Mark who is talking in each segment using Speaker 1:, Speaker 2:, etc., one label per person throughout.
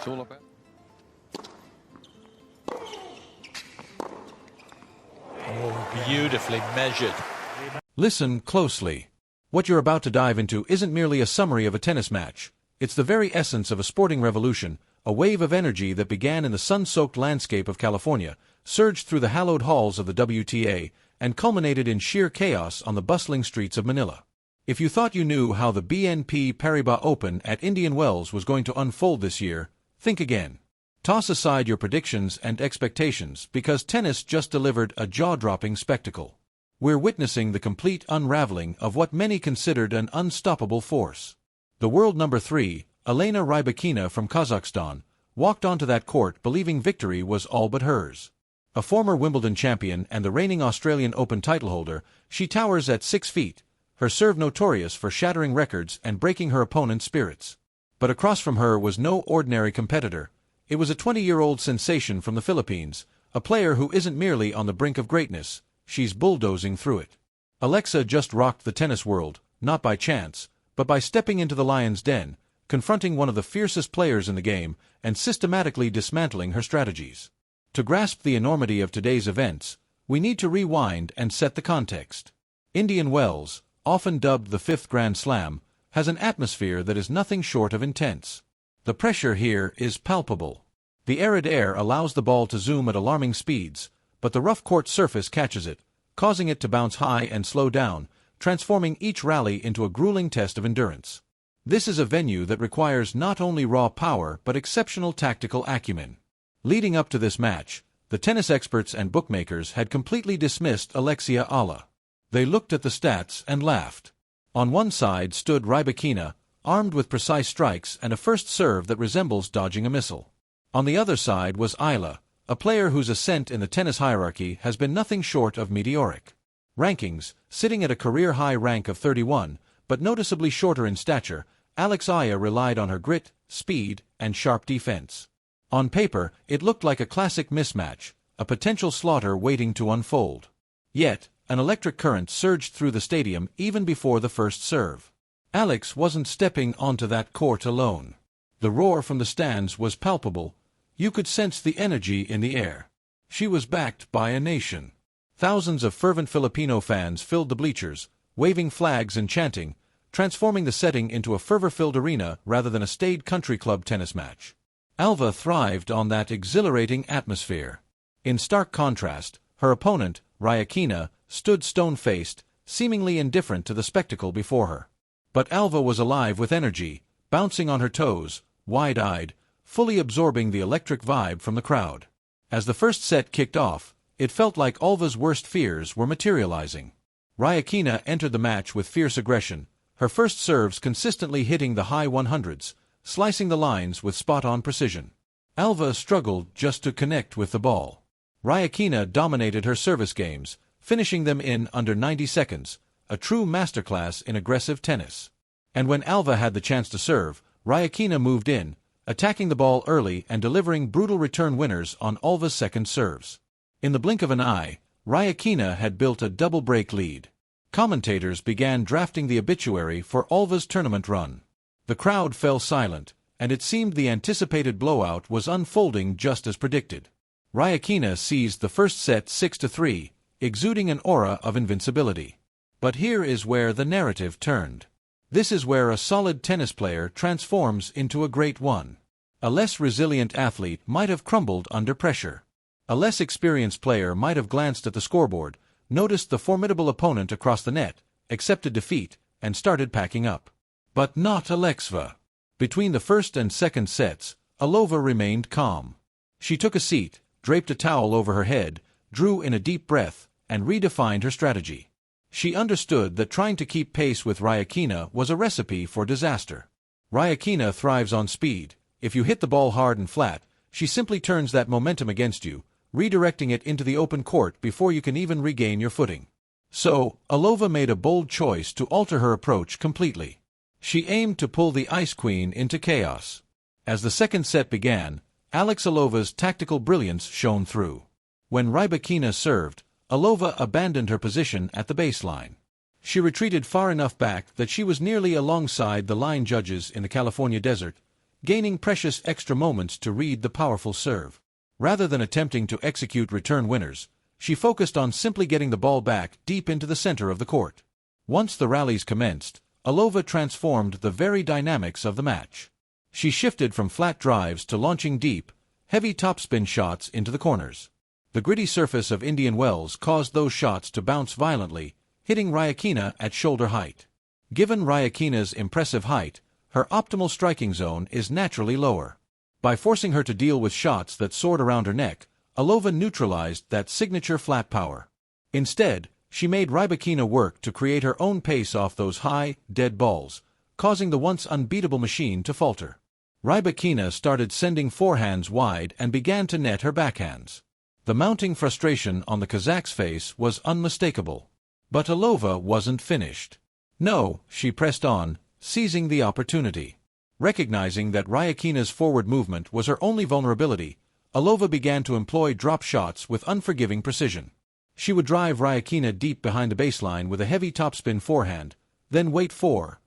Speaker 1: It's all about.
Speaker 2: Oh, beautifully measured.
Speaker 3: Listen closely. What you're about to dive into isn't merely a summary of a tennis match. It's the very essence of a sporting revolution, a wave of energy that began in the sun-soaked landscape of California, surged through the hallowed halls of the WTA, and culminated in sheer chaos on the bustling streets of Manila. If you thought you knew how the BNP Paribas Open at Indian Wells was going to unfold this year, think again. Toss aside your predictions and expectations, because tennis just delivered a jaw-dropping spectacle. We're witnessing the complete unraveling of what many considered an unstoppable force. The world number 3, Elena Rybakina from Kazakhstan, walked onto that court believing victory was all but hers. A former Wimbledon champion and the reigning Australian Open title holder, she towers at 6 feet, her serve notorious for shattering records and breaking her opponent's spirits. But across from her was no ordinary competitor. It was a 20-year-old sensation from the Philippines, a player who isn't merely on the brink of greatness, she's bulldozing through it. Alexa just rocked the tennis world, not by chance, but by stepping into the lion's den, confronting one of the fiercest players in the game, and systematically dismantling her strategies. To grasp the enormity of today's events, we need to rewind and set the context. Indian Wells, often dubbed the Fifth Grand Slam, has an atmosphere that is nothing short of intense. The pressure here is palpable. The arid air allows the ball to zoom at alarming speeds, but the rough court surface catches it, causing it to bounce high and slow down, transforming each rally into a grueling test of endurance. This is a venue that requires not only raw power but exceptional tactical acumen. Leading up to this match, the tennis experts and bookmakers had completely dismissed Eala. They looked at the stats and laughed. On one side stood Rybakina, armed with precise strikes and a first serve that resembles dodging a missile. On the other side was Eala, a player whose ascent in the tennis hierarchy has been nothing short of meteoric. Rankings, sitting at a career-high rank of 31, but noticeably shorter in stature, Eala relied on her grit, speed, and sharp defense. On paper, it looked like a classic mismatch, a potential slaughter waiting to unfold. Yet, an electric current surged through the stadium even before the first serve. Alex wasn't stepping onto that court alone. The roar from the stands was palpable. You could sense the energy in the air. She was backed by a nation. Thousands of fervent Filipino fans filled the bleachers, waving flags and chanting, transforming the setting into a fervor-filled arena rather than a staid country club tennis match. Alva thrived on that exhilarating atmosphere. In stark contrast, her opponent, Rybakina, stood stone-faced, seemingly indifferent to the spectacle before her. But Alva was alive with energy, bouncing on her toes, wide-eyed, fully absorbing the electric vibe from the crowd. As the first set kicked off, it felt like Alva's worst fears were materializing. Rybakina entered the match with fierce aggression, her first serves consistently hitting the high 100s, slicing the lines with spot-on precision. Alva struggled just to connect with the ball. Rybakina dominated her service games, finishing them in under 90 seconds, a true masterclass in aggressive tennis. And when Alva had the chance to serve, Rybakina moved in, attacking the ball early and delivering brutal return winners on Alva's second serves. In the blink of an eye, Rybakina had built a double-break lead. Commentators began drafting the obituary for Alva's tournament run. The crowd fell silent, and it seemed the anticipated blowout was unfolding just as predicted. Rybakina seized the first set 6-3, exuding an aura of invincibility. But here is where the narrative turned. This is where a solid tennis player transforms into a great one. A less resilient athlete might have crumbled under pressure. A less experienced player might have glanced at the scoreboard, noticed the formidable opponent across the net, accepted defeat, and started packing up. But not Alexa. Between the first and second sets, Eala remained calm. She took a seat, draped a towel over her head, drew in a deep breath, and redefined her strategy. She understood that trying to keep pace with Rybakina was a recipe for disaster. Rybakina thrives on speed. If you hit the ball hard and flat, she simply turns that momentum against you, redirecting it into the open court before you can even regain your footing. So, Eala made a bold choice to alter her approach completely. She aimed to pull the Ice Queen into chaos. As the second set began, Eala's tactical brilliance shone through. When Rybakina served, Eala abandoned her position at the baseline. She retreated far enough back that she was nearly alongside the line judges in the California desert, gaining precious extra moments to read the powerful serve. Rather than attempting to execute return winners, she focused on simply getting the ball back deep into the center of the court. Once the rallies commenced, Eala transformed the very dynamics of the match. She shifted from flat drives to launching deep, heavy topspin shots into the corners. The gritty surface of Indian Wells caused those shots to bounce violently, hitting Rybakina at shoulder height. Given Rybakina's impressive height, her optimal striking zone is naturally lower. By forcing her to deal with shots that soared around her neck, Eala neutralized that signature flat power. Instead, she made Rybakina work to create her own pace off those high, dead balls, causing the once unbeatable machine to falter. Rybakina started sending forehands wide and began to net her backhands. The mounting frustration on the Kazakh's face was unmistakable. But Eala wasn't finished. No, she pressed on, seizing the opportunity. Recognizing that Rybakina's forward movement was her only vulnerability, Eala began to employ drop shots with unforgiving precision. She would drive Rybakina deep behind the baseline with a heavy topspin forehand, then wait for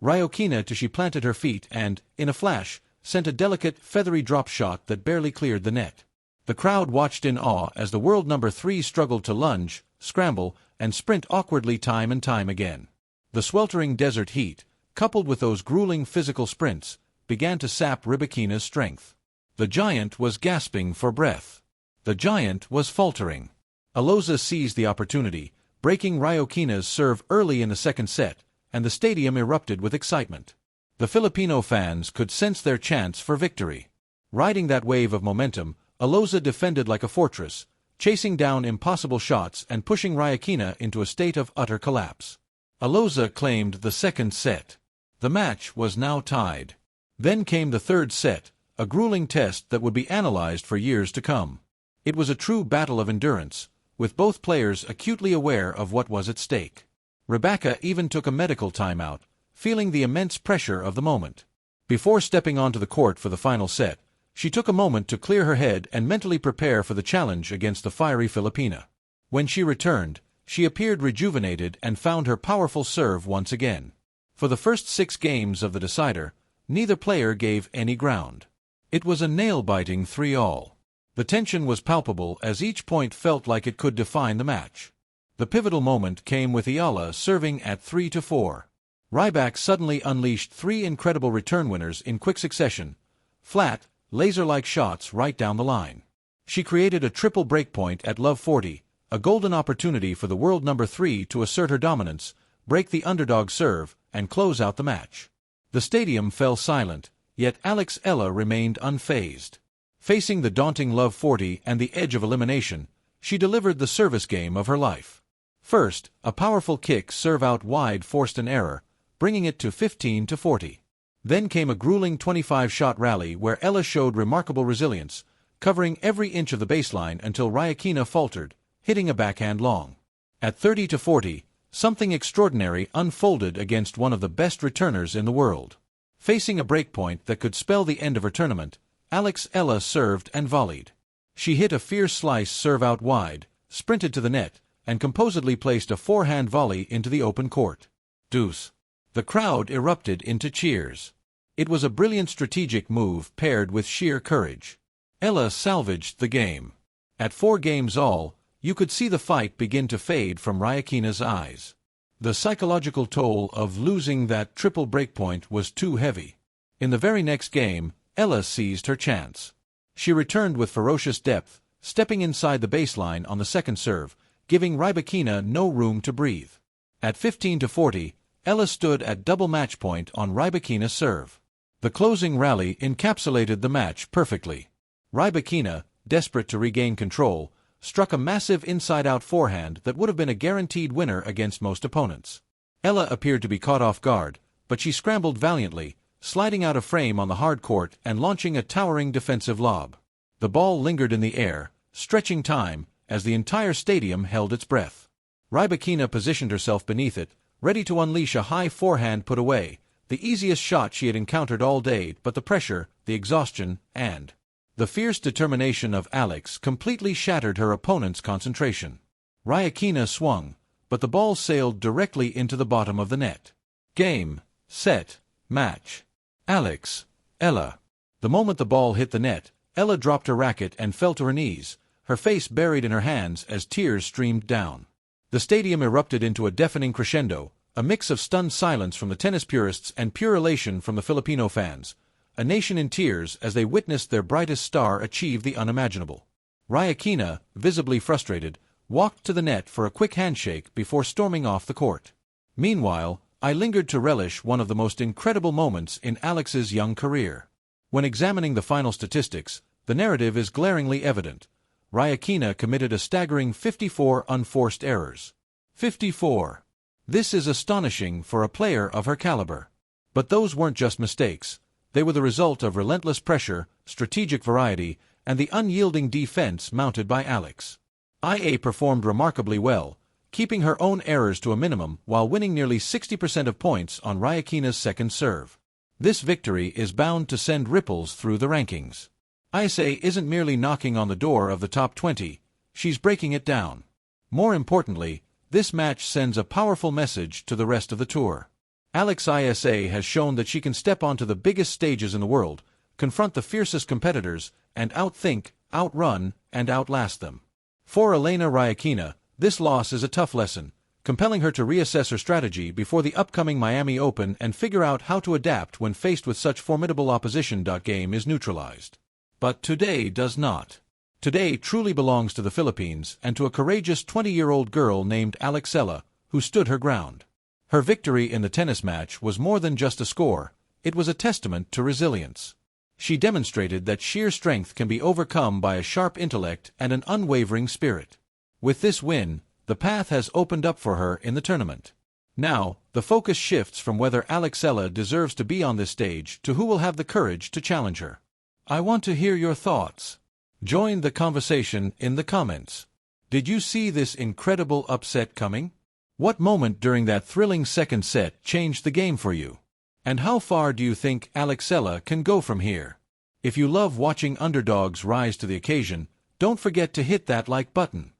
Speaker 3: Rybakina till she planted her feet and, in a flash, sent a delicate, feathery drop shot that barely cleared the net. The crowd watched in awe as the world number 3 struggled to lunge, scramble, and sprint awkwardly time and time again. The sweltering desert heat, coupled with those grueling physical sprints, began to sap Rybakina's strength. The giant was gasping for breath. The giant was faltering. Eala seized the opportunity, breaking Rybakina's serve early in the second set, and the stadium erupted with excitement. The Filipino fans could sense their chance for victory. Riding that wave of momentum, Eala defended like a fortress, chasing down impossible shots and pushing Rybakina into a state of utter collapse. Eala claimed the second set. The match was now tied. Then came the third set, a grueling test that would be analyzed for years to come. It was a true battle of endurance, with both players acutely aware of what was at stake. Rybakina even took a medical timeout, feeling the immense pressure of the moment. Before stepping onto the court for the final set, she took a moment to clear her head and mentally prepare for the challenge against the fiery Filipina. When she returned, she appeared rejuvenated and found her powerful serve once again. For the first 6 games of the decider, neither player gave any ground. It was a nail-biting 3-all. The tension was palpable as each point felt like it could define the match. The pivotal moment came with Eala serving at 3-4. Rybak suddenly unleashed 3 incredible return winners in quick succession, flat, laser-like shots right down the line. She created a triple breakpoint at love 40, a golden opportunity for the world number 3 to assert her dominance, break the underdog serve, and close out the match. The stadium fell silent, yet Eala remained unfazed. Facing the daunting love 40 and the edge of elimination, she delivered the service game of her life. First, a powerful kick serve out wide forced an error, bringing it to 15-40. Then came a grueling 25-shot rally where Eala showed remarkable resilience, covering every inch of the baseline until Rybakina faltered, hitting a backhand long. At 30-40, something extraordinary unfolded against one of the best returners in the world. Facing a breakpoint that could spell the end of her tournament, Eala served and volleyed. She hit a fierce slice serve out wide, sprinted to the net, and composedly placed a forehand volley into the open court. Deuce. The crowd erupted into cheers. It was a brilliant strategic move paired with sheer courage. Eala salvaged the game. At 4 games all, you could see the fight begin to fade from Rybakina's eyes. The psychological toll of losing that triple breakpoint was too heavy. In the very next game, Eala seized her chance. She returned with ferocious depth, stepping inside the baseline on the second serve, giving Rybakina no room to breathe. At 15-40, Eala stood at double match point on Rybakina's serve. The closing rally encapsulated the match perfectly. Rybakina, desperate to regain control, struck a massive inside-out forehand that would have been a guaranteed winner against most opponents. Eala appeared to be caught off guard, but she scrambled valiantly, sliding out of frame on the hard court and launching a towering defensive lob. The ball lingered in the air, stretching time, as the entire stadium held its breath. Rybakina positioned herself beneath it, ready to unleash a high forehand put away, the easiest shot she had encountered all day, but the pressure, the exhaustion, and the fierce determination of Alex completely shattered her opponent's concentration. Rybakina swung, but the ball sailed directly into the bottom of the net. Game, set, match. Alex, Eala. The moment the ball hit the net, Eala dropped her racket and fell to her knees, her face buried in her hands as tears streamed down. The stadium erupted into a deafening crescendo, a mix of stunned silence from the tennis purists and pure elation from the Filipino fans, a nation in tears as they witnessed their brightest star achieve the unimaginable. Rybakina, visibly frustrated, walked to the net for a quick handshake before storming off the court. Meanwhile, I lingered to relish one of the most incredible moments in Alex's young career. When examining the final statistics, the narrative is glaringly evident. Rybakina committed a staggering 54 unforced errors. 54. This is astonishing for a player of her caliber. But those weren't just mistakes. They were the result of relentless pressure, strategic variety, and the unyielding defense mounted by Alex. Ia performed remarkably well, keeping her own errors to a minimum while winning nearly 60% of points on Rybakina's second serve. This victory is bound to send ripples through the rankings. Ia isn't merely knocking on the door of the top 20, she's breaking it down. More importantly, this match sends a powerful message to the rest of the tour. Alex Isa has shown that she can step onto the biggest stages in the world, confront the fiercest competitors, and outthink, outrun, and outlast them. For Elena Rybakina, this loss is a tough lesson, compelling her to reassess her strategy before the upcoming Miami Open and figure out how to adapt when faced with such formidable opposition. Game is neutralized. But today does not. Today truly belongs to the Philippines and to a courageous 20-year-old girl named Eala, who stood her ground. Her victory in the tennis match was more than just a score, it was a testament to resilience. She demonstrated that sheer strength can be overcome by a sharp intellect and an unwavering spirit. With this win, the path has opened up for her in the tournament. Now, the focus shifts from whether Eala deserves to be on this stage to who will have the courage to challenge her. I want to hear your thoughts. Join the conversation in the comments. Did you see this incredible upset coming? What moment during that thrilling second set changed the game for you? And how far do you think Eala can go from here? If you love watching underdogs rise to the occasion, don't forget to hit that like button.